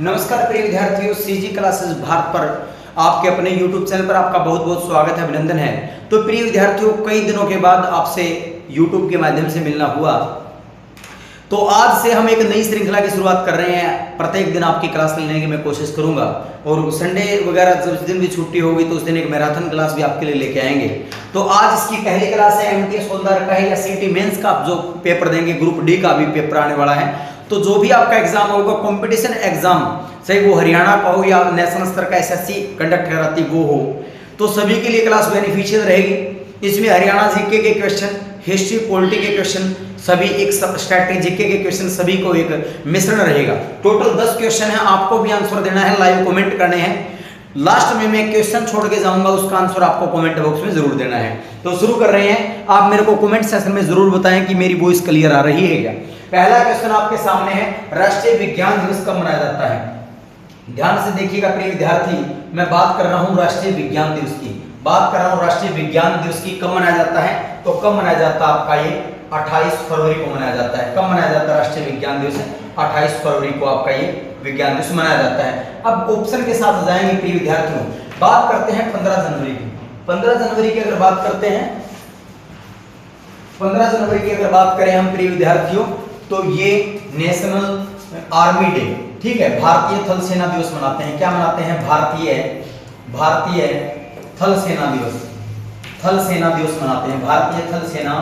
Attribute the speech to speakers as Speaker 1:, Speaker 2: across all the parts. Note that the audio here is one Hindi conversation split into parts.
Speaker 1: नमस्कार प्रिय विद्यार्थियों, सीजी क्लासेस भारत पर आपके अपने YouTube चैनल पर आपका बहुत बहुत स्वागत है, अभिनंदन है। तो प्रिय विद्यार्थियों, कई दिनों के बाद आपसे YouTube के माध्यम से मिलना हुआ, तो आज से हम एक नई श्रृंखला की शुरुआत कर रहे हैं। प्रत्येक दिन आपकी क्लास लेने की मैं कोशिश करूंगा और संडे वगैरह जिस दिन भी छुट्टी होगी तो उस दिन एक मैराथन क्लास भी आपके लिए लेके आएंगे। तो आज इसकी पहली क्लास है एमटीएस हवलदार का है या सीटी मेंस का आप जो पेपर देंगे, ग्रुप डी का भी पेपर आने वाला है। तो जो भी आपका एग्जाम होगा, कंपटीशन एग्जाम, चाहे वो हरियाणा का हो या नेशनल स्तर का एसएससी कंडक्ट कराती वो हो, तो सभी के लिए क्लास बेनिफिशियल रहेगी। इसमें हरियाणा जीके के क्वेश्चन, हिस्ट्री पॉलिटी के क्वेश्चन, सभी एक स्ट्रैटेजी जीके के क्वेश्चन, सभी को एक मिश्रण रहेगा। टोटल 10 क्वेश्चन है, आपको भी आंसर देना है, लाइव कमेंट करने हैं। लास्ट में मैं क्वेश्चन छोड़ के जाऊंगा, उसका आंसर आपको कमेंट बॉक्स में जरूर देना है। तो शुरू कर रहे हैं। आप मेरे को कमेंट सेक्शन में जरूर बताएं कि मेरी वॉइस क्लियर आ रही है क्या। पहला क्वेश्चन आपके सामने है, राष्ट्रीय विज्ञान दिवस कब मनाया जाता है। ध्यान से देखिएगा प्रिय विद्यार्थी, मैं बात कर रहा हूं राष्ट्रीय विज्ञान दिवस की, बात कर रहा हूं राष्ट्रीय विज्ञान दिवस की। कब मनाया जाता है? तो कब मनाया जाता है आपका ये 28 फरवरी को मनाया जाता है। कब मनाया जाता है राष्ट्रीय विज्ञान दिवस? 28 फरवरी को आपका ये विज्ञान दिवस मनाया जाता है। अब ऑप्शन के साथ जाएंगे प्रिय विद्यार्थियों। बात करते हैं 15 जनवरी की। 15 जनवरी की अगर बात करते हैं, 15 जनवरी की अगर बात करें हम प्रिय विद्यार्थियों, तो ये नेशनल आर्मी डे, ठीक है, भारतीय थल सेना दिवस मनाते हैं। क्या मनाते हैं? भारतीय थल सेना दिवस, थल सेना दिवस मनाते हैं। भारतीय थल सेना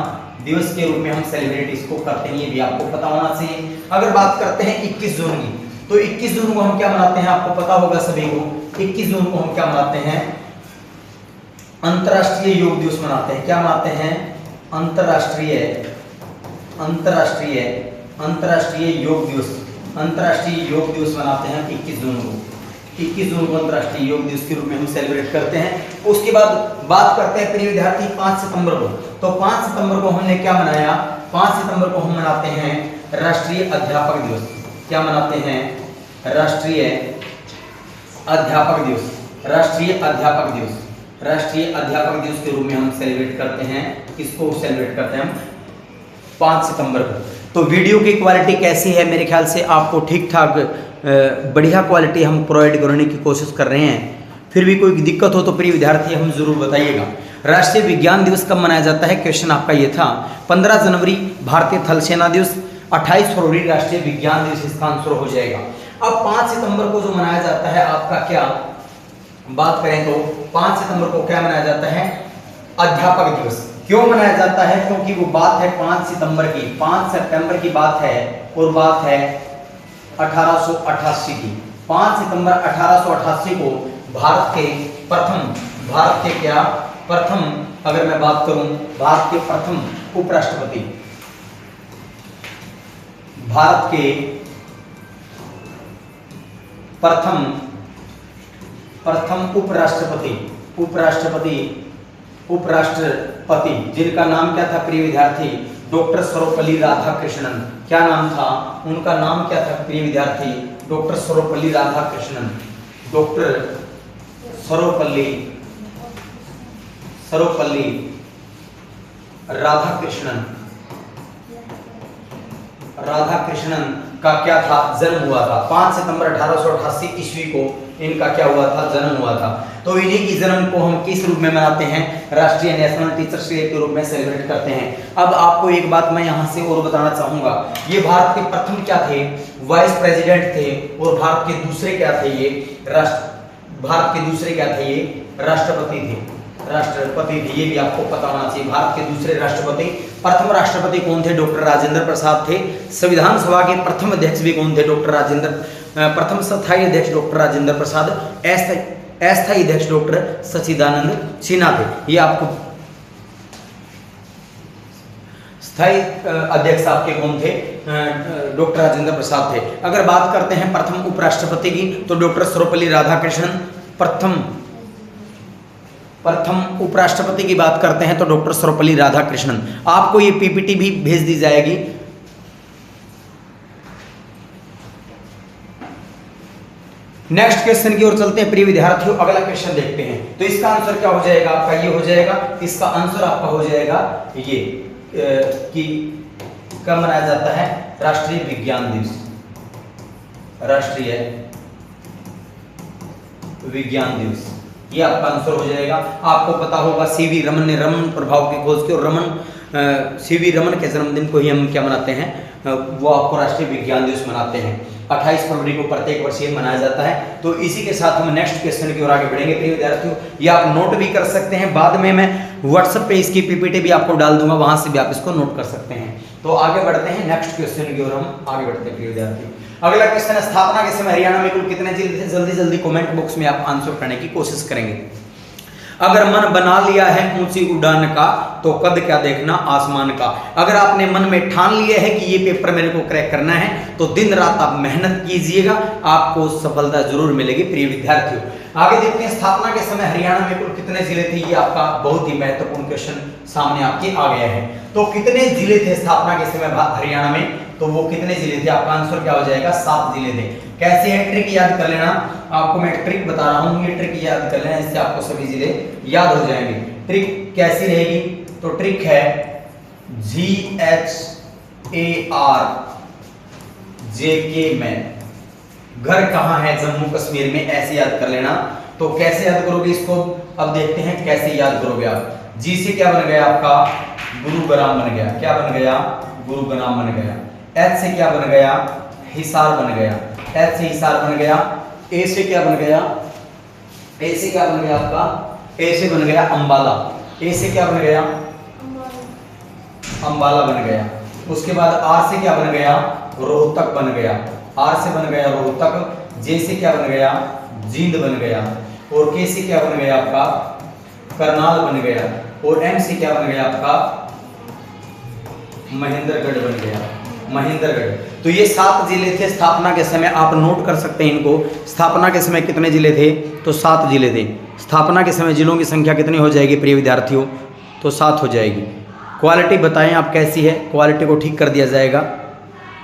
Speaker 1: दिवस के रूप में हम सेलिब्रेट इसको करते हैं, ये भी आपको पता होना चाहिए। अगर बात करते हैं 21 जून की, तो 21 जून को हम क्या मनाते हैं? आपको पता होगा सभी को, 21 जून को हम क्या मनाते हैं? अंतरराष्ट्रीय योग दिवस मनाते हैं। क्या मनाते हैं? अंतरराष्ट्रीय योग दिवस, अंतरराष्ट्रीय योग दिवस मनाते हैं 21 जून को। 21 जून को अंतरराष्ट्रीय योग दिवस के रूप में हम सेलिब्रेट करते हैं। उसके बाद बात करते हैं प्रिय विद्यार्थी 5 सितंबर को। तो 5 सितंबर को हमने क्या मनाया? 5 सितंबर को हम मनाते हैं राष्ट्रीय अध्यापक दिवस। क्या मनाते हैं? राष्ट्रीय अध्यापक दिवस, राष्ट्रीय अध्यापक दिवस, राष्ट्रीय अध्यापक दिवस के रूप में हम सेलिब्रेट करते हैं। किसको सेलिब्रेट करते हैं हम? 5 सितंबर को। तो वीडियो की क्वालिटी कैसी है? मेरे ख्याल से आपको ठीक ठाक बढ़िया क्वालिटी हम प्रोवाइड करने की कोशिश कर रहे हैं। फिर भी कोई दिक्कत हो तो प्रिय विद्यार्थी हम जरूर बताइएगा। राष्ट्रीय विज्ञान दिवस कब मनाया जाता है? क्वेश्चन आपका ये था। 15 जनवरी भारतीय थल सेना दिवस, 28 फरवरी राष्ट्रीय विज्ञान दिवस, इसका आंसर हो जाएगा। अब 5 सितंबर को जो मनाया जाता है आपका, क्या बात करें तो 5 सितंबर को क्या मनाया जाता है? अध्यापक दिवस। क्यों मनाया जाता है? क्योंकि वो बात है 5 सितंबर की, 5 सितंबर की बात है और बात है 1888 की। 5 सितंबर 1888 को भारत के प्रथम, अगर मैं बात करूं, भारत के प्रथम उपराष्ट्रपति, भारत के प्रथम उपराष्ट्रपति जिनका नाम क्या था प्रिय विद्यार्थी? डॉक्टर सर्वपल्ली राधाकृष्णन। क्या नाम था उनका? नाम क्या था प्रिय विद्यार्थी? डॉक्टर सर्वपल्ली राधाकृष्णन। डॉक्टर सर्वपल्ली राधाकृष्णन का क्या था? जन्म हुआ था 5 सितंबर 1888 ईस्वी को इनका क्या हुआ था? जन्म हुआ था। तो इन्हीं की जन्म को हम किस रूप में मनाते हैं? राष्ट्रीय नेशनल टीचर्स डे के रूप में सेलिब्रेट करते हैं। अब आपको एक बात मैं यहाँ से और बताना चाहूंगा, ये भारत के प्रथम क्या थे? वाइस प्रेसिडेंट थे। और भारत के दूसरे क्या थे? राष्ट्रपति थे। ये भी आपको पता होना चाहिए। भारत के दूसरे राष्ट्रपति, प्रथम राष्ट्रपति कौन थे? डॉक्टर राजेंद्र प्रसाद थे। संविधान सभा के प्रथम अध्यक्ष भी कौन थे? प्रथम स्थायी अध्यक्ष डॉक्टर राजेंद्र प्रसाद, अस्थायी अध्यक्ष डॉक्टर सच्चिदानंद सिन्हा थे। ये आपको स्थायी अध्यक्ष आपके कौन थे? डॉक्टर राजेंद्र प्रसाद थे। अगर बात करते हैं प्रथम उपराष्ट्रपति की, तो डॉक्टर सर्वपल्ली राधाकृष्णन। प्रथम उपराष्ट्रपति की बात करते हैं तो डॉक्टर सर्वपल्ली राधाकृष्णन। आपको ये पीपीटी भी भेज दी जाएगी। नेक्स्ट क्वेश्चन की ओर चलते हैं प्रिय विद्यार्थियों। अगला क्वेश्चन देखते हैं। तो इसका आंसर क्या हो जाएगा आपका? ये हो जाएगा, इसका आंसर आपका हो जाएगा ये कि कब मनाया जाता है? राष्ट्रीय विज्ञान दिवस, राष्ट्रीय विज्ञान दिवस, ये आपका आंसर हो जाएगा। आपको पता होगा सीवी रमन ने रमन प्रभाव की खोज की, और सीवी रमन के जन्मदिन को ही हम क्या मनाते हैं, वो आपको राष्ट्रीय विज्ञान दिवस मनाते हैं। 28 फरवरी को प्रत्येक वर्ष ये मनाया जाता है। तो इसी के साथ हम नेक्स्ट क्वेश्चन की ओर आगे बढ़ेंगे प्रिय विद्यार्थियों। ये आप नोट भी कर सकते हैं, बाद में मैं व्हाट्सएप पे इसकी पीपीटी भी आपको डाल दूंगा, वहां से भी आप इसको नोट कर सकते हैं। तो आगे बढ़ते हैं नेक्स्ट क्वेश्चन की ओर, हम आगे बढ़ते हैं प्रिय विद्यार्थी। अगला क्वेश्चन है, स्थापना के समय हरियाणा में कुल कितने जिले थे? जल्दी जल्दी कमेंट बॉक्स में आप आंसर करने की कोशिश करेंगे। अगर मन बना लिया है ऊंची उड़ान का, तो कद क्या देखना आसमान का। अगर आपने मन में ठान लिया है कि ये पेपर मेरे को क्रैक करना है, तो दिन रात आप मेहनत कीजिएगा, आपको सफलता जरूर मिलेगी प्रिय विद्यार्थियों। आगे देखते हैं, स्थापना के समय हरियाणा में कुल कितने जिले थे? ये आपका बहुत ही महत्वपूर्ण क्वेश्चन सामने आपके आ गया है। तो कितने जिले थे स्थापना के समय हरियाणा में? तो वो कितने जिले थे? आपका आंसर क्या हो जाएगा? 7 जिले थे। कैसे है, ट्रिक याद कर लेना, आपको मैं ट्रिक बता रहा हूं, ये ट्रिक याद कर लेना, इससे आपको सभी जिले याद हो जाएंगे। ट्रिक कैसी रहेगी? तो ट्रिक है GHARJK में, घर कहां है जम्मू कश्मीर में, ऐसे याद कर लेना। तो कैसे याद करोगे इसको, अब देखते हैं कैसे याद करोगे आप। जी से क्या बन गया आपका? गुरुग्राम बन गया। क्या बन गया? गुरुग्राम बन गया। एच से क्या बन गया? हिसार बन गया। एच से हिसार बन गया। ए से क्या बन गया? ए से क्या बन गया आपका? ए से बन गया अंबाला। ए से क्या बन गया? अंबाला बन गया। उसके बाद आर से क्या बन गया? रोहतक बन गया। आर से बन गया रोहतक। जे से क्या बन गया? जींद बन गया। और के से क्या बन गया आपका? करनाल बन गया। और एम से क्या बन गया आपका? महेंद्रगढ़ बन गया। महेंद्रगढ़। तो ये 7 जिले थे स्थापना के समय, आप नोट कर सकते हैं इनको। स्थापना के समय कितने जिले थे? तो 7 जिले थे। स्थापना के समय जिलों की संख्या कितनी हो जाएगी प्रिय विद्यार्थियों? तो 7 हो जाएगी। क्वालिटी बताएं आप कैसी है, क्वालिटी को ठीक कर दिया जाएगा।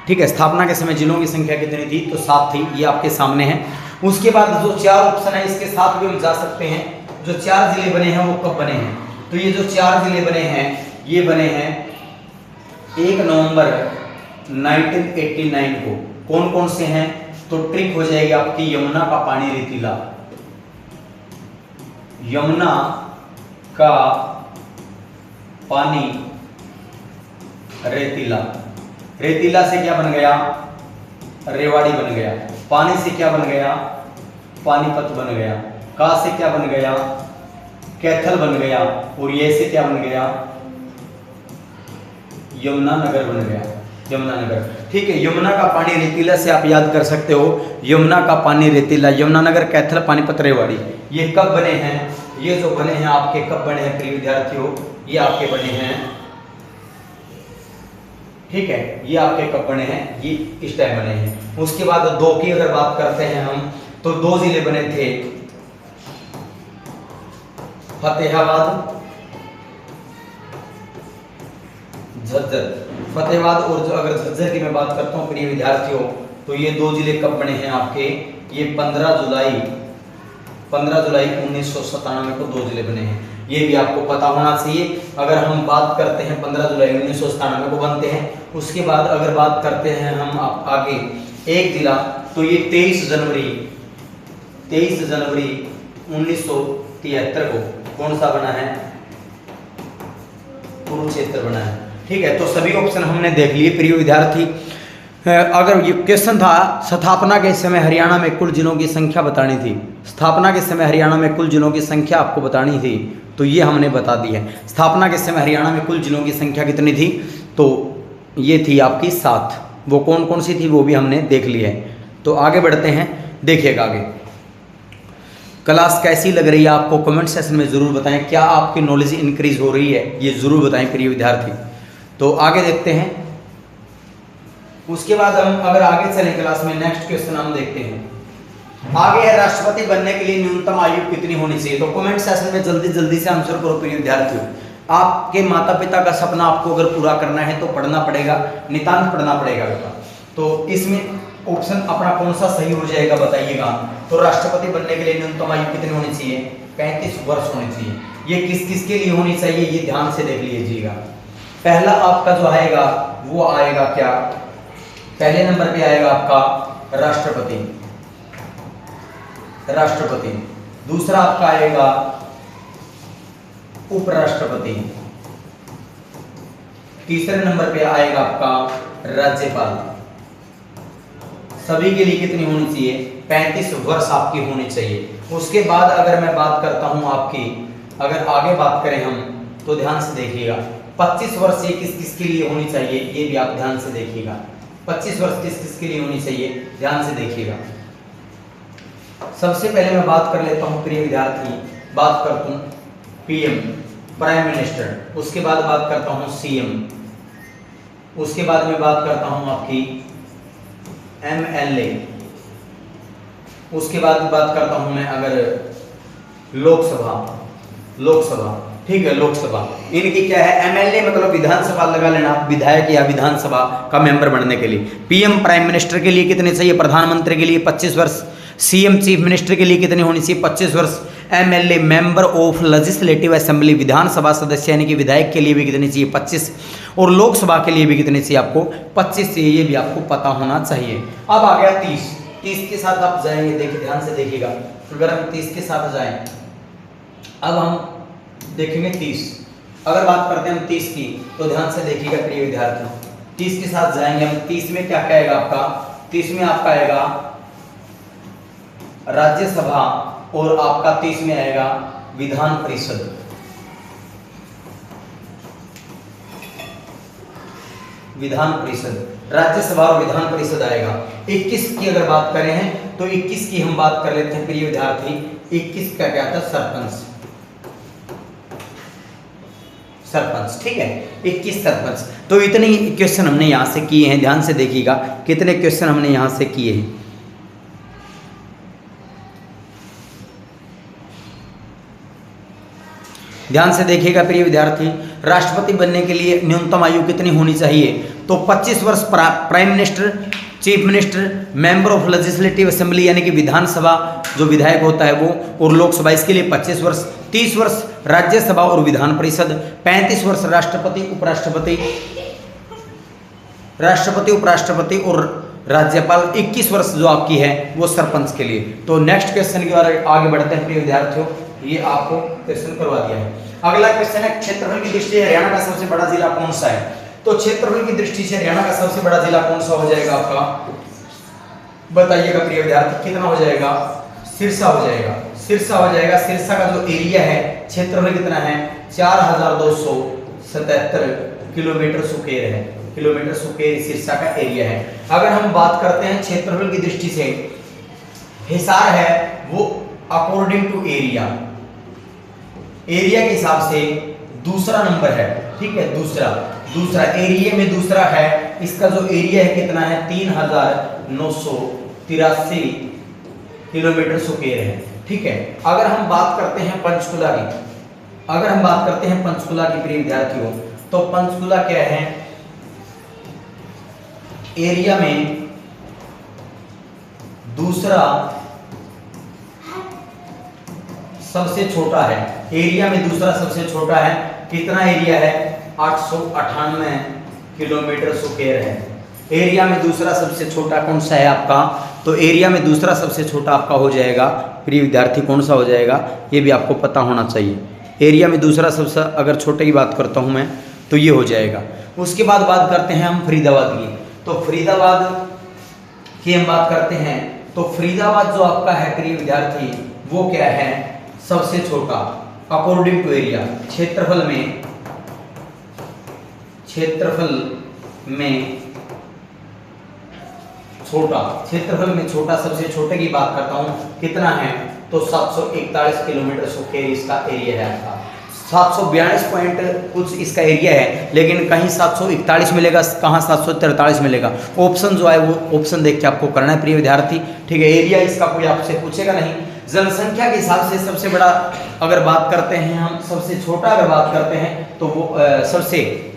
Speaker 1: ठीक है, स्थापना के समय जिलों की संख्या कितनी थी? तो 7 थी, ये आपके सामने है। उसके बाद जो 4 ऑप्शन है, इसके साथ भी हम जा सकते हैं। जो 4 जिले बने हैं वो कब बने हैं? तो ये जो 4 जिले बने हैं, ये बने हैं 1 नवंबर 1989 को। कौन कौन से हैं? तो ट्रिक हो जाएगी आपकी, यमुना का पानी रेतीला, यमुना का पानी रेतीला। रेतीला से क्या बन गया? रेवाड़ी बन गया। पानी से क्या बन गया? पानीपत बन गया। का से क्या बन गया? कैथल बन गया। और ये से क्या बन गया? यमुनानगर बन गया। यमुनानगर। ठीक है, यमुना का पानी रेतीला से आप याद कर सकते हो, यमुना का पानी रेतीला, यमुनानगर, कैथल, पानीपत, रेवाड़ी। ये कब बने हैं? ये जो बने हैं आपके कब बने हैं प्रिय विद्यार्थियों? ये आपके बने हैं, ठीक है, ये आपके कब बने हैं? ये इस टाइम बने हैं। उसके बाद 2 की अगर बात करते हैं हम, तो 2 जिले बने थे, फतेहाबाद, झज्जर। फतेहाबाद और जो अगर झज्जर की मैं बात करता हूँ प्रिय विद्यार्थियों, तो ये 2 जिले कब बने हैं आपके? ये 15 जुलाई 1997 को 2 जिले बने हैं। ये भी आपको पता होना चाहिए। अगर हम बात करते हैं 15 जुलाई 1997 को बनते हैं। उसके बाद अगर बात करते हैं हम आगे एक जिला, तो ये 23 जनवरी 1973 को कौन सा बना है? कुरुक्षेत्र बना है। ठीक है, तो सभी ऑप्शन हमने देख लिए प्रिय विद्यार्थी। अगर ये क्वेश्चन था, स्थापना के समय हरियाणा में कुल जिलों की संख्या बतानी थी, स्थापना के समय हरियाणा में कुल जिलों की संख्या आपको बतानी थी, तो ये हमने बता दी है। स्थापना के समय हरियाणा में कुल जिलों की संख्या कितनी थी? तो ये थी आपकी 7। वो कौन कौन सी थी वो भी हमने देख ली है। तो आगे बढ़ते हैं, देखिएगा आगे। क्लास कैसी लग रही है आपको? कमेंट सेक्शन में ज़रूर बताएं। क्या आपकी नॉलेज इंक्रीज हो रही है? ये ज़रूर बताएं प्रिय विद्यार्थी। तो आगे देखते हैं। उसके बाद हम अगर आगे चले क्लास में, नेक्स्ट क्वेश्चन हम देखते हैं। आगे है, राष्ट्रपति बनने के लिए न्यूनतम आयु कितनी होनी चाहिए? तो कमेंट सेक्शन में जल्दी जल्दी से आंसर करो प्रिय विद्यार्थियों। आपके माता पिता का सपना आपको अगर पूरा करना है तो पढ़ना पड़ेगा, नितांत पढ़ना पड़ेगा बेटा। तो इसमें ऑप्शन अपना कौन सा सही हो जाएगा बताइएगा। तो राष्ट्रपति बनने के लिए न्यूनतम आयु कितनी होनी चाहिए? 35 वर्ष होनी चाहिए। ये किस किस के लिए होनी चाहिए, ये ध्यान से देख लीजिएगा। पहला आपका जो आएगा वो आएगा क्या? पहले नंबर पे आएगा आपका राष्ट्रपति। राष्ट्रपति। दूसरा आपका आएगा उपराष्ट्रपति। तीसरे नंबर पे आएगा आपका राज्यपाल। सभी के लिए कितनी होनी चाहिए? 35 वर्ष आपकी होनी चाहिए। उसके बाद अगर मैं बात करता हूं आपकी, अगर आगे बात करें हम तो ध्यान से देखिएगा, 25 वर्ष ये किस किस के लिए होनी चाहिए, ये भी आप ध्यान से देखिएगा। 25 वर्ष किस किस के लिए होनी चाहिए, ध्यान से देखिएगा। सबसे पहले मैं बात कर लेता हूं प्रिय विद्यार्थी, बात करता हूं पीएम प्राइम मिनिस्टर, उसके बाद बात करता हूं सीएम, उसके बाद में बात करता हूं आपकी एमएलए, उसके बाद बात करता हूं मैं अगर लोकसभा, ठीक है, लोकसभा। इनकी क्या है? एमएलए मतलब विधानसभा लगा लेना, विधायक या विधानसभा का मेंबर बनने के लिए। पीएम प्राइम मिनिस्टर के लिए कितने चाहिए? प्रधानमंत्री के लिए 25 वर्ष। सीएम चीफ मिनिस्टर के लिए कितनी होनी चाहिए? 25 वर्ष। MLA member of legislative assembly, विधानसभा सदस्य यानी कि विधायक के लिए भी कितनी चाहिए? 25। और लोकसभा के लिए भी कितनी चाहिए आपको? 25 चाहिए। ये भी आपको पता होना चाहिए। अब आ गया 30 के साथ आप जाएंगे, देखिए ध्यान से देखिएगा। अगर हम 30 के साथ जाएं, अब हम देखेंगे 30। अगर बात करते हैं हम 30 की तो ध्यान से देखिएगा प्रिय विद्यार्थियों, 30 के साथ जाएंगे हम। 30 में क्या कहेगा आपका? 30 में आपका आएगा राज्यसभा और आपका 30 में आएगा विधान परिषद। विधान परिषद, राज्यसभा और विधान परिषद आएगा। 21 की अगर बात करें हैं तो 21 की हम बात कर लेते हैं प्रिय विद्यार्थी। 21 का क्या था? सरपंच, ठीक है, 21 सरपंच। तो इतने क्वेश्चन हमने यहां से किए हैं, ध्यान से देखिएगा कितने क्वेश्चन हमने यहां से किए हैं। ध्यान से देखिएगा प्रिय विद्यार्थी, राष्ट्रपति बनने के लिए न्यूनतम आयु कितनी होनी चाहिए? तो 25 वर्ष prime minister, chief minister, member of legislative assembly यानी कि विधानसभा जो विधायक होता है वो, और लोकसभा इसके लिए 25 वर्ष, 30 वर्ष राज्यसभा और विधान परिषद, 35 वर्ष राष्ट्रपति उपराष्ट्रपति और राज्यपाल, 21 वर्ष जो आपकी है वो सरपंच के लिए। तो नेक्स्ट क्वेश्चन की ओर आगे बढ़ते हैं प्रिय विद्यार्थियों, ये आपको क्वेश्चन करवा दिया है। अगला क्वेश्चन है क्षेत्रफल की दृष्टि से हरियाणा का सबसे बड़ा जिला कौन सा है? तो क्षेत्रफल की दृष्टि से हरियाणा का सबसे बड़ा जिला कौन सा हो जाएगा आपका? बताइएगा प्रिय विद्यार्थी, कितना हो जाएगा? सिरसा हो जाएगा। सिरसा हो जाएगा। सिरसा का जो एरिया है, क्षेत्रफल कितना है? 4277 किलोमीटर स्क्वायर है। किलोमीटर स्क्वायर सिरसा का एरिया है। अगर हम बात करते हैं क्षेत्रफल की दृष्टि से, हिसार है वो अकॉर्डिंग टू एरिया के हिसाब से दूसरा नंबर है, ठीक है, दूसरा एरिया में दूसरा है। इसका जो एरिया है कितना है? 3983 किलोमीटर स्क्वायर है, ठीक है। अगर हम बात करते हैं पंचकुला की, प्रिय विद्यार्थियों, तो पंचकुला क्या है? एरिया में दूसरा सबसे छोटा है। एरिया में दूसरा सबसे छोटा है। कितना एरिया है? 898 किलोमीटर स्क्वायर है। एरिया में दूसरा सबसे छोटा कौन सा है आपका? तो एरिया में दूसरा सबसे छोटा आपका हो जाएगा प्रिय विद्यार्थी, कौन सा हो जाएगा? ये भी आपको पता होना चाहिए। एरिया में दूसरा सबसे अगर छोटे की बात करता हूं मैं तो ये हो जाएगा। उसके बाद बात करते हैं हम फरीदाबाद की। तो फरीदाबाद की हम बात करते हैं तो फरीदाबाद जो आपका है प्रिय विद्यार्थी वो क्या है? सबसे छोटा अकॉर्डिंग टू एरिया। क्षेत्रफल में छोटा सबसे छोटे की बात करता हूं, कितना है? तो 741 किलोमीटर स्क्वायर इसका एरिया है आपका। 742 पॉइंट कुछ इसका एरिया है, लेकिन कहीं 741 मिलेगा, कहाँ 743 मिलेगा। ऑप्शन जो है वो ऑप्शन देख के आपको करना है प्रिय विद्यार्थी, ठीक है। एरिया इसका कोई आपसे पूछेगा नहीं। जनसंख्या के हिसाब से सबसे बड़ा अगर बात करते हैं हम, सबसे छोटा अगर बात करते हैं तो वो सबसे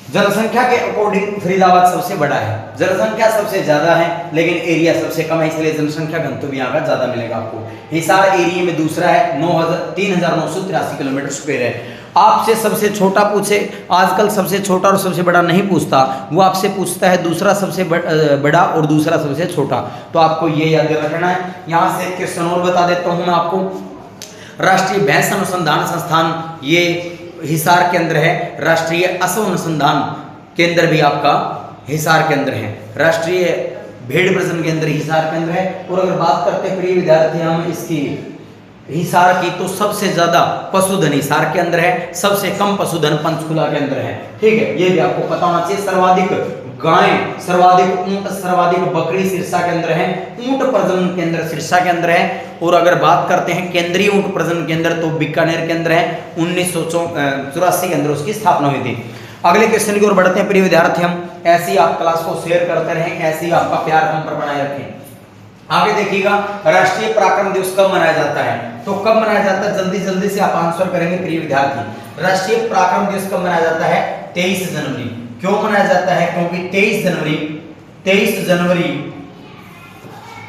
Speaker 1: जनसंख्या के अकॉर्डिंग फरीदाबाद सबसे बड़ा है। जनसंख्या सबसे ज्यादा है लेकिन एरिया सबसे कम है, इसलिए जनसंख्या घनत्व भी यहाँ का ज्यादा मिलेगा आपको। हिसार एरिया में दूसरा है, 3983 किलोमीटर स्क्वायर है। आपसे सबसे छोटा पूछे, आजकल सबसे छोटा और सबसे बड़ा नहीं पूछता, वो आपसे पूछता है दूसरा सबसे बड़ा और दूसरा सबसे छोटा। तो आपको ये याद रखना है। यहाँ से क्वेश्चन और बता देता हूँ मैं आपको। राष्ट्रीय भैंस अनुसंधान संस्थान ये हिसार के अंदर है। राष्ट्रीय अश्व अनुसंधान केंद्र भी आपका हिसार के अंदर है। राष्ट्रीय भेड़ प्रजनन केंद्र हिसार के अंदर है। और अगर बात करते हैं प्रिय विद्यार्थी हम इसकी हिसार की, तो सबसे ज्यादा पशुधन हिसार के अंदर है, सबसे कम पशुधन पंचकुला के अंदर है। ठीक है, ये भी आपको पता होना चाहिए। सर्वाधिक गाय, सर्वाधिक ऊंट, सर्वाधिक बकरी सिरसा के अंदर है। ऊंट प्रजनन केंद्र सिरसा के अंदर है। और अगर बात करते हैं केंद्रीय ऊंट प्रजनन केंद्र, तो बीकानेर के अंदर है। 1984 के अंदर उसकी स्थापना हुई थी। अगले क्वेश्चन की ओर बढ़ते हैं प्रिय विद्यार्थी हम। ऐसी आप क्लास को शेयर करते रहें, ऐसी आपका प्यार हम पर बनाए रखें। आगे देखिएगा, राष्ट्रीय पराक्रम दिवस कब मनाया जाता है? तो कब मनाया जाता है, जल्दी जल्दी से आप आंसर करेंगे प्रिय विद्यार्थी। राष्ट्रीय पराक्रम दिवस कब मनाया जाता है? 23 जनवरी। क्यों मनाया जाता है? क्योंकि 23 जनवरी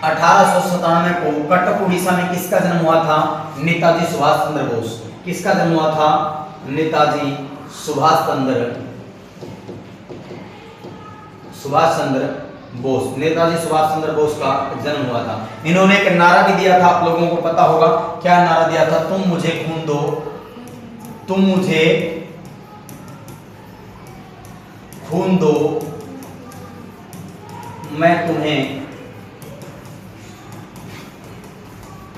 Speaker 1: 1897 को कटक उड़ीसा में किसका जन्म हुआ था? नेताजी सुभाष चंद्र बोस। किसका जन्म हुआ था? नेताजी सुभाष चंद्र बोस। नेताजी सुभाष चंद्र बोस का जन्म हुआ था। इन्होंने एक नारा भी दिया था, आप लोगों को पता होगा। क्या नारा दिया था? तुम मुझे खून दो, तुम मुझे खून दो, मैं तुम्हें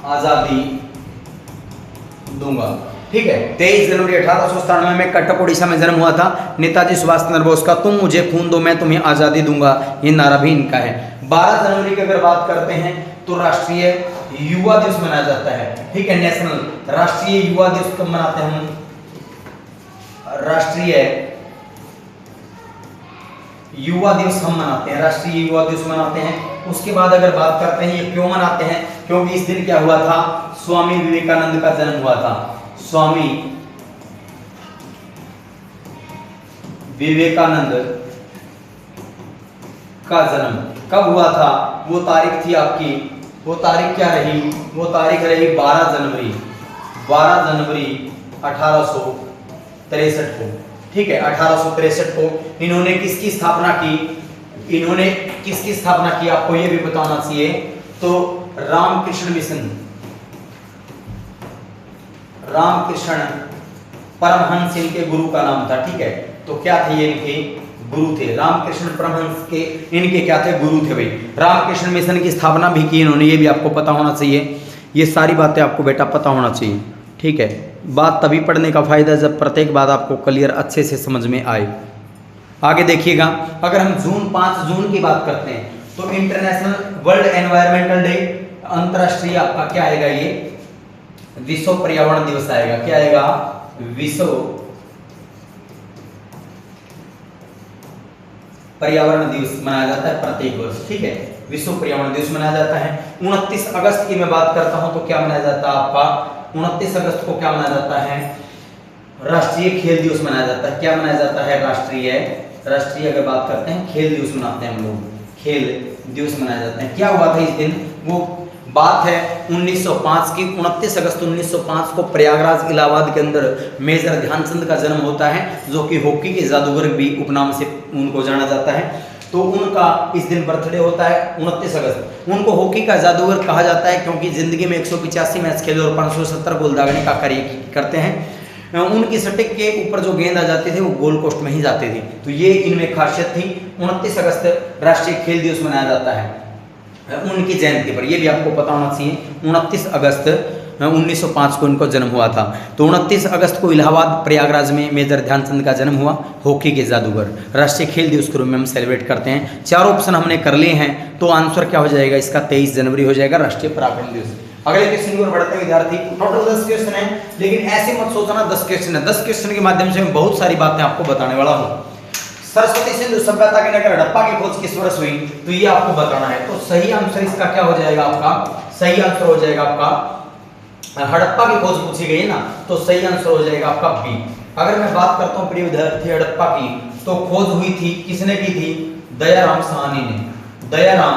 Speaker 1: आजादी दूंगा। ठीक है, 23 जनवरी 1897 में कटक उड़ीसा में जन्म हुआ था नेताजी सुभाष चंद्र बोस का। तुम मुझे खून दो, मैं तुम्हें आजादी दूंगा, ये नारा भी इनका है। 12 जनवरी की अगर बात करते हैं तो राष्ट्रीय युवा दिवस मनाया जाता है। ठीक है, नेशनल राष्ट्रीय युवा दिवस कब मनाते हैं हम? राष्ट्रीय युवा दिवस हम मनाते हैं, राष्ट्रीय युवा दिवस मनाते हैं। उसके बाद अगर बात करते हैं ये क्यों मनाते हैं? क्योंकि इस दिन क्या हुआ था? स्वामी विवेकानंद का जन्म हुआ था। स्वामी विवेकानंद का जन्म कब हुआ था? वो तारीख थी आपकी, वो तारीख क्या रही? वो तारीख रही 12 जनवरी 1863 को। ठीक है, 1863 को इन्होंने किसकी स्थापना की? इन्होंने किसकी स्थापना की आपको ये भी बताना चाहिए। तो रामकृष्ण मिशन, रामकृष्ण परमहंस इनके गुरु का नाम था। ठीक है, तो क्या थे ये? इनके गुरु थे। रामकृष्ण परमहंस के इनके क्या थे? गुरु थे भाई। रामकृष्ण मिशन की स्थापना भी की इन्होंने, ये भी आपको पता होना चाहिए। ये सारी बातें आपको बेटा पता होना चाहिए। ठीक है, बात तभी पढ़ने का फायदा जब प्रत्येक बात आपको क्लियर अच्छे से समझ में आए। आगे देखिएगा, अगर हम 5 जून की बात करते हैं तो इंटरनेशनल वर्ल्ड एनवायरमेंटल डे, अंतरराष्ट्रीय आपका क्या आएगा? ये विश्व पर्यावरण दिवस आएगा। क्या आएगा? विश्व पर्यावरण दिवस मनाया जाता है प्रत्येक वर्ष। ठीक है, विश्व पर्यावरण दिवस मनाया जाता है। 29 अगस्त की मैं बात करता हूं तो क्या मनाया जाता है आपका? 29 अगस्त को क्या मनाया जाता है? राष्ट्रीय खेल दिवस मनाया जाता है। क्या मनाया जाता है? राष्ट्रीय अगर बात करते हैं खेल दिवस मनाते हैं हम लोग, खेल दिवस मनाया जाता है। क्या हुआ था इस दिन? वो बात है 1905 की। 29 अगस्त 1905 को प्रयागराज इलाहाबाद के अंदर मेजर ध्यानचंद का जन्म होता है, जो कि हॉकी के जादूगर भी उपनाम से उनको जाना जाता है। तो उनका इस दिन बर्थडे होता है 29 अगस्त। उनको हॉकी का जादूगर कहा जाता है क्योंकि जिंदगी में 185 मैच खेले और 570 गोल दागने का कार्य करते हैं। उनकी सटिक के ऊपर जो गेंद आ जाती थी वो गोल पोस्ट में ही जाती थी। तो ये इनमें खासियत थी। 29 अगस्त राष्ट्रीय खेल दिवस मनाया जाता है उनकी जयंती पर, ये भी आपको पता होना चाहिए। 29 अगस्त 1905 को इनको जन्म हुआ था। तो 29 अगस्त को इलाहाबाद प्रयागराज में मेजर ध्यानचंद का जन्म हुआ, हॉकी के जादूगर। राष्ट्रीय खेल दिवस के रूप में हम सेलिब्रेट करते हैं। 4 ऑप्शन हमने कर लिए हैं, तो आंसर क्या हो जाएगा इसका? 23 जनवरी हो जाएगा, राष्ट्रीय पराक्रम दिवस। अगले क्वेश्चन की ओर बढ़ते हैं विद्यार्थी। टोटल 10 क्वेश्चन है, लेकिन ऐसे मत सोचना 10 क्वेश्चन है। 10 क्वेश्चन के माध्यम से मैं बहुत सारी बातें आपको बताने वाला हूँ। सरस्वती सिंधु सभ्यता के नगर हड़प्पा की खोज किस वर्ष हुई? तो ये आपको बताना है। तो सही आंसर इसका क्या हो जाएगा आपका? सही आंसर हो जाएगा आपका, हड़प्पा की खोज पूछी गई है ना, तो सही आंसर हो जाएगा आपका बी। अगर मैं बात करता हूँ प्रिय विद्यार्थी हड़प्पा की, तो खोज हुई थी, किसने की थी? दयाराम साहनी ने। दयाराम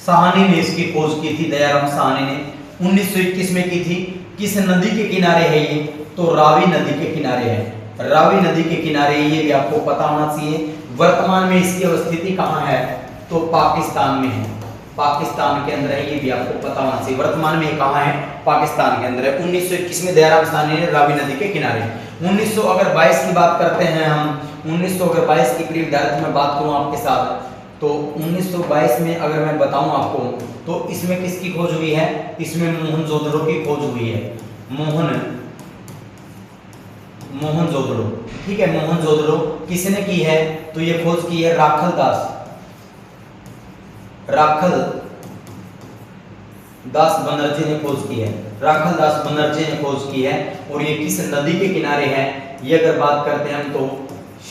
Speaker 1: साहनी ने इसकी खोज की थी। दयाराम साहनी ने 1921 में की थी। किस नदी के किनारे है ये? तो रावी नदी के किनारे है। रावी नदी के किनारे, ये भी आपको पता होना चाहिए। वर्तमान में इसकी अवस्थिति कहाँ है? तो पाकिस्तान में है, पाकिस्तान के अंदर है, ये भी आपको पता होना चाहिए। वर्तमान में कहाँ है? पाकिस्तान के अंदर है। 1921 में दयाराम साहनी ने रावी नदी के किनारे। 1922 की बात करते हैं हम, 1922 की प्रिय विद्यार्थी में बात करूं आपके साथ, तो 1922 में अगर मैं बताऊं आपको, तो इसमें किसकी खोज हुई है? इसमें मोहनजोदड़ो की खोज हुई है। मोहनजोदड़ो, ठीक है, मोहनजोदड़ो किसने की है? तो ये खोज की है राखल दास बनर्जी ने खोज की है। राखल दास बनर्जी ने खोज की है। और ये किस नदी के किनारे है? ये अगर बात करते हैं हम तो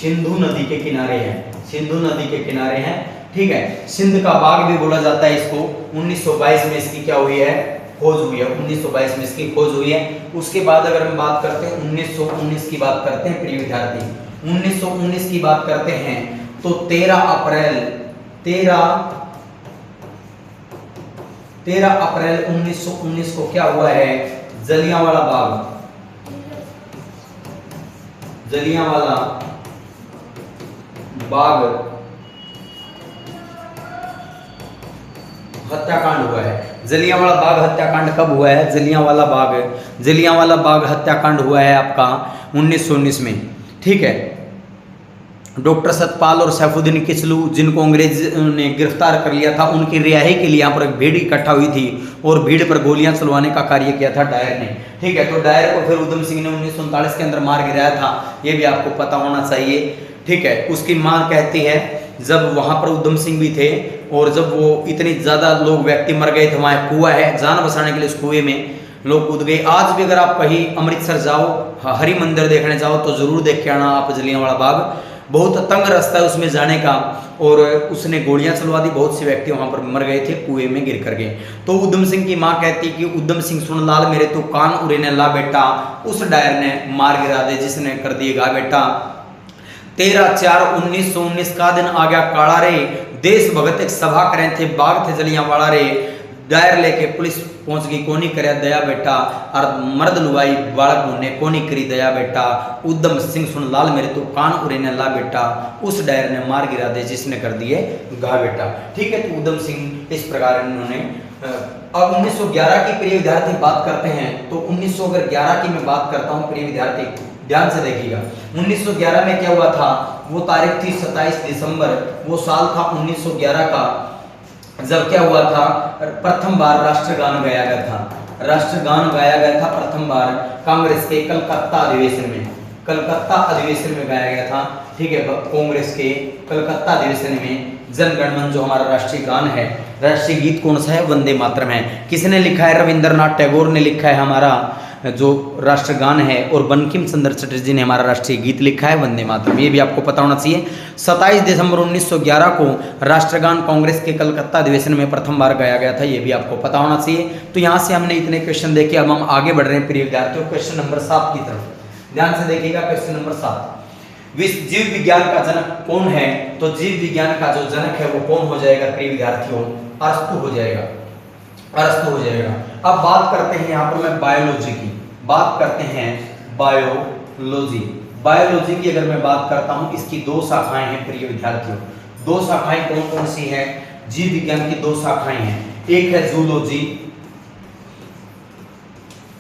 Speaker 1: सिंधु नदी के किनारे है, सिंधु नदी के किनारे है, ठीक है। सिंध का बाग भी बोला जाता है इसको। 1922 में इसकी क्या हुई है? खोज हुई है। 1922 में इसकी खोज हुई है। उसके बाद अगर हम बात करते हैं 1919 की बात करते हैं प्रिय विद्यार्थी, 1919 की बात करते हैं तो 13 अप्रैल 1919 को क्या हुआ है? जलियांवाला बाग हत्याकांड हुआ है। जलियांवाला बाग हत्याकांड कब हुआ है? जलियांवाला बाग हत्याकांड हुआ है आपका 1919 में, ठीक है। डॉक्टर सतपाल और सैफुद्दीन किचलू, जिनको अंग्रेज ने गिरफ्तार कर लिया था, उनकी रिहाई के लिए यहाँ पर एक भीड़ इकट्ठा हुई थी और भीड़ पर गोलियां चलवाने का कार्य किया था डायर ने, ठीक है। तो डायर को फिर उधम सिंह ने 1939 के अंदर मार गिराया था, ये भी आपको पता होना चाहिए, ठीक है। उसकी मां कहती है जब वहां पर उधम सिंह भी थे और जब वो इतनी ज्यादा लोग व्यक्ति मर गए थे, वहां कुआं है, जान बचाने के लिए उस कुएं में लोग कूद गए। आज भी अगर आप कहीं अमृतसर जाओ, हरि मंदिर देखने जाओ तो जरूर देख के आना आप जलियांवाला बाग। बहुत तंग रास्ता है उसमें जाने का, और उसने गोलियां चलवा दी, बहुत से व्यक्ति वहां पर मर गए थे, कुएं में गिर कर गए। तो उधम सिंह की मां कहती कि उधम सिंह सुन लाल मेरे तो कान उड़ेने ला बेटा, उस डायर ने मार गिरा दे जिसने कर दिए गा बेटा। 13/4/1919 का दिन आ गया काला रे, देश भगत एक सभा करें थे, बाग थे जलियांवाला रे, डायर लेके पुलिस पहुंच गई, कोनी करे दया बेटा, और मर्द लुगाई बालक मुन्ने कोनी करी दया बेटा, उधम सिंह सुन लाल मेरे तो कान उड़ेने ला बेटा, उस डायर ने मार गिरा दे जिसने कर दिए गा बेटा, ठीक है। तो उधम सिंह इस प्रकार इन्होंने। अब 1911 की प्रिय विद्यार्थी बात करते हैं, तो 1911 की मैं बात करता हूँ प्रिय विद्यार्थी, ध्यान से देखिएगा। 1911 में क्या हुआ था? वो तारीख थी 27 दिसंबर, वो साल था 1911 का, जब क्या हुआ था? प्रथम बार राष्ट्रगान गाया गया था। राष्ट्रगान गाया गया था प्रथम बार कांग्रेस के कलकत्ता अधिवेशन में, कलकत्ता अधिवेशन में गाया गया था, ठीक है। कांग्रेस के कलकत्ता अधिवेशन में जन गण मन जो हमारा राष्ट्रीय गान है, राष्ट्रीय गीत कौन सा है? वंदे मातरम है। किसने लिखा है? रविंद्रनाथ टैगोर ने लिखा है हमारा जो राष्ट्रगान है, और बंकिम चंद्र चटर्जी ने हमारा राष्ट्रीय गीत लिखा है वंदे मातरम, ये भी आपको पता होना चाहिए। 27 दिसंबर 1911 को राष्ट्रगान कांग्रेस के कलकत्ता अधिवेशन में प्रथम बार गाया गया था, ये भी आपको पता होना चाहिए। तो यहाँ से हमने इतने क्वेश्चन देखे, अब हम आगे बढ़ रहे हैं प्रिय विद्यार्थियों क्वेश्चन नंबर 7 की तरफ। ध्यान से देखिएगा क्वेश्चन नंबर 7, जीव विज्ञान का जनक कौन है? तो जीव विज्ञान का जो जनक है वो कौन हो जाएगा प्रिय विद्यार्थियों? अरस्तु हो जाएगा, अरस्तु हो जाएगा। अब बात करते हैं यहाँ पर मैं बायोलॉजी की, बात करते हैं बायोलॉजी। बायोलॉजी की अगर मैं बात करता हूं, इसकी दो शाखाएं हैं प्रिय विद्यार्थियों। दो शाखाएं कौन कौन सी हैं? जीव विज्ञान की दो शाखाएं हैं, एक है जूलॉजी,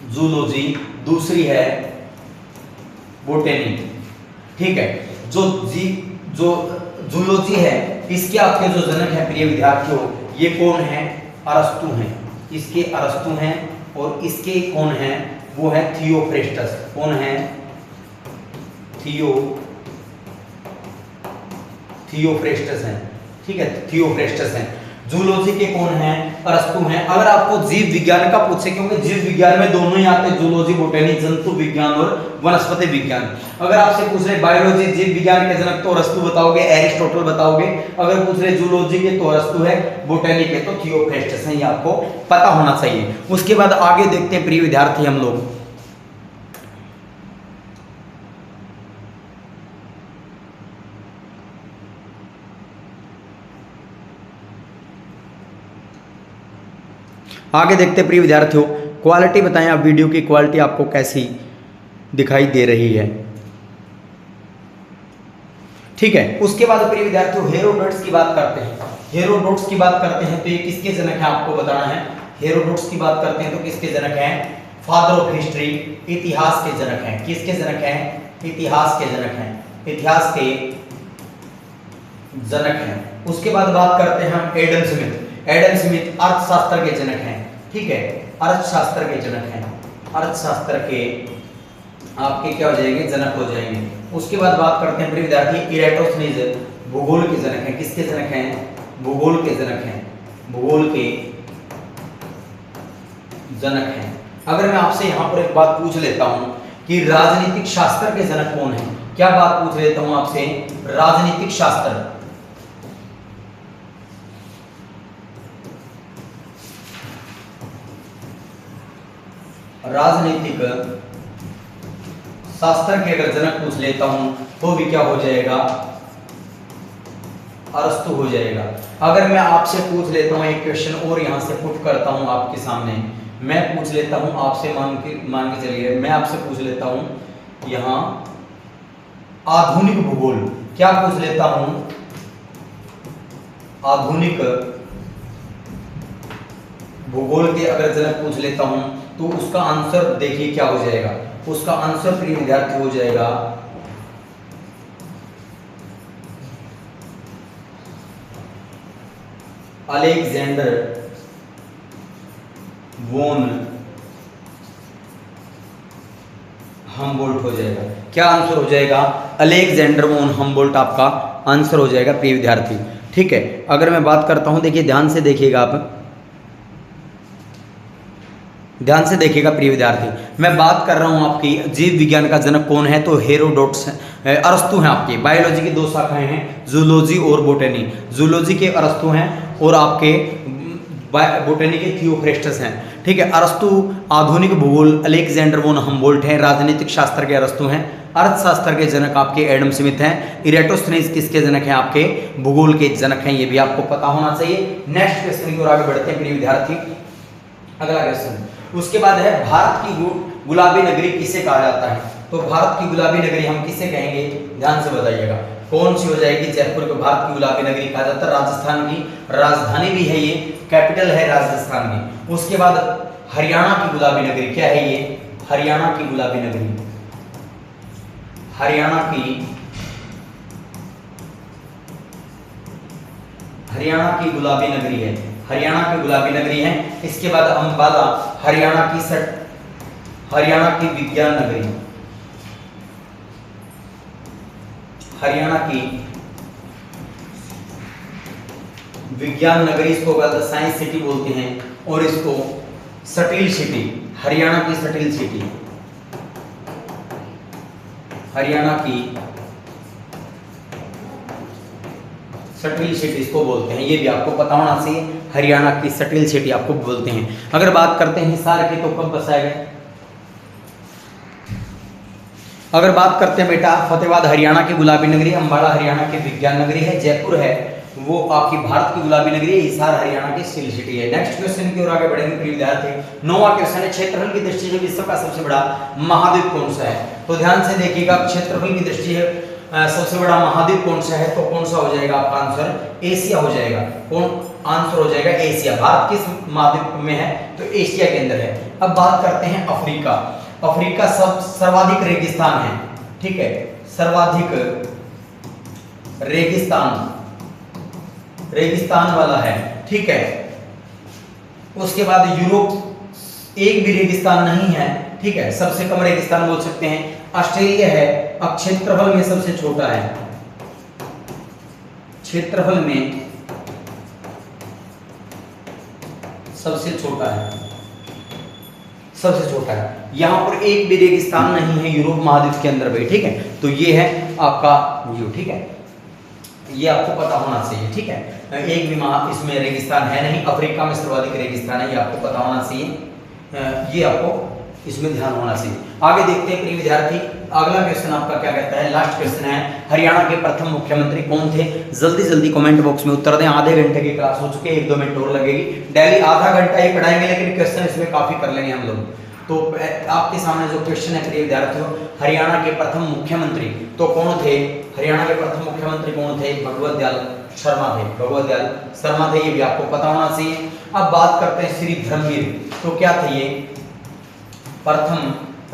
Speaker 1: जूलॉजी, दूसरी है बोटेनी, ठीक है। जो जूलॉजी है, इसके आपके जो जनक है प्रिय विद्यार्थियों, ये कौन है? अरस्तु हैं, इसके अरस्तु हैं, और इसके कौन है? वो है थियोफ्रेस्टस। कौन है? थियोफ्रेस्टस हैं, ठीक है, थियोफ्रेस्टस हैं। जूलॉजी के कौन है? अरस्तु हैं। अगर आपको जीव विज्ञान का पूछे, क्योंकि जीव विज्ञान में दोनों ही आते हैं, जूलॉजी बोटेनी, जंतु विज्ञान और वनस्पति विज्ञान। अगर आपसे पूछ रहे बायोलॉजी जीव विज्ञान के जनक तो अरस्तु बताओगे, एरिस्टोटल बताओगे। अगर पूछ रहे जूलॉजी के तो अरस्तु है, बोटेनी के तो थियोफ्रेस्टस हैं, ये आपको पता होना चाहिए। उसके बाद आगे देखते हैं प्रिय विद्यार्थी हम लोग, आगे देखते प्रिय विद्यार्थियों क्वालिटी बताएं आप, वीडियो की क्वालिटी आपको कैसी दिखाई दे रही है। ठीक है, उसके बाद प्रिय विद्यार्थियों हेरोडोटस की बात करते हैं। हेरोडोटस की बात करते हैं तो ये किसके जनक हैं आपको बताना है। हेरोडोटस की बात करते हैं तो किसके जनक हैं? फादर ऑफ हिस्ट्री, इतिहास के जनक हैं। किसके जनक हैं? इतिहास के जनक हैं, इतिहास के जनक हैं। उसके बाद बात करते हैं हम एडम स्मिथ। एडम स्मिथ अर्थशास्त्र के जनक हैं। ठीक है, अर्थशास्त्र के जनक हैं, अर्थशास्त्र के आपके क्या हो जाएंगे? जनक हो जाएंगे। उसके बाद बात करते हैं प्रिय विद्यार्थी इरेटोस्थनीज, भूगोल के जनक हैं। किसके जनक हैं? भूगोल के जनक हैं, भूगोल के जनक हैं। अगर मैं आपसे यहां पर एक बात पूछ लेता हूं कि राजनीतिक शास्त्र के जनक कौन हैं, क्या बात पूछ लेता हूं आपसे? राजनीतिक शास्त्र, राजनीतिक शास्त्र के अगर जनक पूछ लेता हूं तो भी क्या हो जाएगा? अरस्तु हो जाएगा। अगर मैं आपसे पूछ लेता हूं एक क्वेश्चन और यहां से पुट करता हूं आपके सामने, मैं पूछ लेता हूं आपसे, मान के चलिए मैं आपसे पूछ लेता हूं यहां आधुनिक भूगोल, क्या पूछ लेता हूं? आधुनिक भूगोल के अगर जनक पूछ लेता हूं तो उसका आंसर देखिए क्या हो जाएगा? उसका आंसर प्रिय विद्यार्थी हो जाएगा अलेक्जेंडर वोन हम्बोल्ट हो जाएगा। क्या आंसर हो जाएगा? अलेक्जेंडर वोन हम्बोल्ट आपका आंसर हो जाएगा प्रिय विद्यार्थी। ठीक है, अगर मैं बात करता हूं, देखिए ध्यान से देखिएगा आप, ध्यान से देखिएगा प्रिय विद्यार्थी, मैं बात कर रहा हूं आपकी जीव विज्ञान का जनक कौन है तो हेरोडोटस, अरस्तु हैं आपके। बायोलॉजी की दो शाखाएं हैं, जूलॉजी और बोटेनी। जूलॉजी के अरस्तु हैं और आपके बोटेनी के थियोफ्रेस्टस हैं। ठीक है, अरस्तु आधुनिक भूगोल, अलेक्जेंडर वोन हम्बोल्ट हैं राजनीतिक शास्त्र के अरस्तु हैं। अर्थशास्त्र के जनक आपके एडम स्मिथ हैं। इरेटोस्थनीज किसके जनक हैं? आपके भूगोल के जनक हैं। ये भी आपको पता होना चाहिए। नेक्स्ट क्वेश्चन की ओर आगे बढ़ते हैं प्रिय विद्यार्थी। अगला क्वेश्चन उसके बाद है भारत की गुलाबी नगरी किसे कहा जाता है? तो भारत की गुलाबी नगरी हम किसे कहेंगे? ध्यान से बताइएगा, कौन सी हो जाएगी? जयपुर को भारत की गुलाबी नगरी कहा जाता है। राजस्थान की राजधानी भी है, ये कैपिटल है राजस्थान की। उसके बाद हरियाणा की गुलाबी नगरी क्या है? ये हरियाणा की गुलाबी नगरी, हरियाणा की गुलाबी नगरी है, हरियाणा की गुलाबी नगरी है। इसके बाद अंबाला हरियाणा की विज्ञान नगरी, हरियाणा की विज्ञान नगरी, इसको साइंस सिटी बोलते हैं और इसको सटील सिटी, हरियाणा की सटील सिटी, हरियाणा की सटील सिटी इसको बोलते हैं। ये भी आपको पता होना चाहिए, हरियाणा की सटील सिटी आपको बोलते हैं। अगर बात करते हैं हिसार की तो कब बसाया गया? अगर बात करते हैं बेटा फतेहाबाद हरियाणा की गुलाबी नगरी, अंबाला हरियाणा की विज्ञान नगरी है, जयपुर है वो आपकी भारत की गुलाबी नगरी है, हिसार हरियाणा की स्टील सिटी है। नेक्स्ट क्वेश्चन की ओर आगे बढ़ेंगे प्रिय विद्यार्थी। 9वां क्वेश्चन है क्षेत्रफल की दृष्टि से विश्व का सबसे बड़ा महाद्वीप कौन सा है? तो ध्यान से देखिएगा, क्षेत्रफल की दृष्टि से सबसे बड़ा महाद्वीप कौन सा है? तो कौन सा हो जाएगा आपका आंसर? एशिया हो जाएगा। कौन आंसर हो जाएगा? एशिया। भारत किस महाद्वीप में है? तो एशिया के अंदर है। अब बात करते हैं अफ्रीका। अफ्रीका सर्वाधिक रेगिस्तान है। ठीक है, सर्वाधिक रेगिस्तान वाला है। ठीक है, उसके बाद यूरोप एक भी रेगिस्तान नहीं है। ठीक है, सबसे कम रेगिस्तान बोल सकते हैं ऑस्ट्रेलिया है। अब क्षेत्रफल में सबसे छोटा है, क्षेत्रफल में सबसे छोटा है, सबसे छोटा है। यहां पर एक भी रेगिस्तान नहीं है यूरोप महाद्वीप के अंदर भाई। ठीक है, तो ये है आपका व्यू। ठीक है, ये आपको पता होना चाहिए। ठीक है, एक भी इसमें रेगिस्तान है नहीं। अफ्रीका में सर्वाधिक रेगिस्तान है, ये आपको पता होना चाहिए। ये आपको इसमें ध्यान होना चाहिए। आगे देखते हैं प्रिय विद्यार्थी, अगला क्वेश्चन आपका क्या कहता है। लास्ट क्वेश्चन है, हरियाणा के प्रथम मुख्यमंत्री कौन थे? जल्दी जल्दी कमेंट बॉक्स में उत्तर दें। आधे घंटे की क्लास हो चुकी है, 1-2 मिनट और लगेगी। डेली आधा घंटा ही पढ़ाएंगे, लेकिन क्वेश्चन इसमें काफी कर लेंगे हम लोग। तो आपके सामने जो क्वेश्चन है प्रिय विद्यार्थियों, हरियाणा के प्रथम मुख्यमंत्री तो कौन थे? हरियाणा के प्रथम मुख्यमंत्री कौन थे? भगवत दयाल शर्मा थे। भगवत दयाल शर्मा थे, ये भी आपको पता होना चाहिए। अब बात करते हैं श्री धर्मवीर, तो क्या थे ये? प्रथम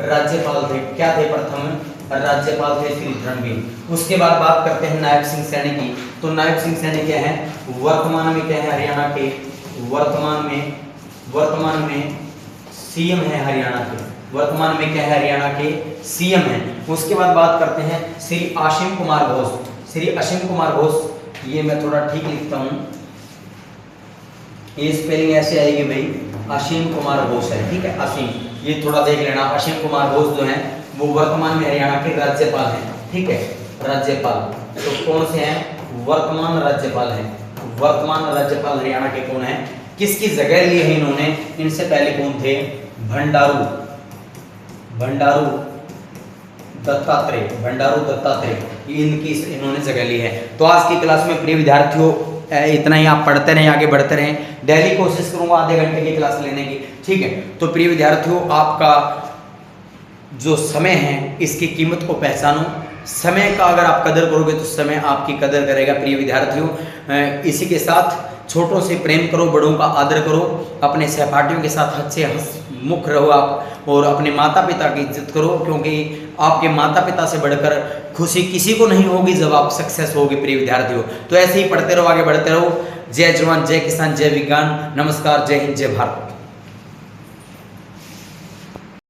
Speaker 1: राज्यपाल थे। क्या थे? प्रथम राज्यपाल थे श्री धर्मवीर। उसके बाद बात करते हैं नायब सिंह सैनी की, तो नायब सिंह सैनी क्या है? वर्तमान में क्या है? हरियाणा के वर्तमान में सीएम है हरियाणा के। वर्तमान में क्या है? हरियाणा के सीएम है। उसके बाद बात करते हैं श्री असीम कुमार घोष। श्री असीम कुमार घोष, ये मैं थोड़ा ठीक लिखता हूँ, ये स्पेलिंग ऐसे आएगी भाई, असीम कुमार घोष है, ठीक है, असीम, ये थोड़ा देख लेना। असीम कुमार घोष जो हैं वो वर्तमान में हरियाणा के राज्यपाल हैं, ठीक है, राज्यपाल। तो कौन से हैं? वर्तमान राज्यपाल हैं। वर्तमान राज्यपाल हरियाणा के कौन है? किसकी जगह ली है इन्होंने? इनसे पहले कौन थे? भंडारू दत्तात्रेय, इन्होंने जगह ली है। तो आज की क्लास में प्रिय विद्यार्थियों इतना ही, आप पढ़ते रहें, आगे बढ़ते रहें। डेली कोशिश करूंगा आधे घंटे की क्लास लेने की, ठीक है। तो प्रिय विद्यार्थियों, आपका जो समय है इसकी कीमत को पहचानो। समय का अगर आप कदर करोगे तो समय आपकी कदर करेगा। प्रिय विद्यार्थियों, इसी के साथ छोटों से प्रेम करो, बड़ों का आदर करो, अपने सहपाठियों के साथ हंस से हंसमुख रहो आप, और अपने माता पिता की इज्जत करो, क्योंकि आपके माता पिता से बढ़कर खुशी किसी को नहीं होगी जब आप सक्सेस होगे। प्रिय विद्यार्थियों, तो ऐसे ही पढ़ते रहो, आगे बढ़ते रहो। जय जवान, जय किसान, जय विज्ञान। नमस्कार, जय हिंद, जय भारत।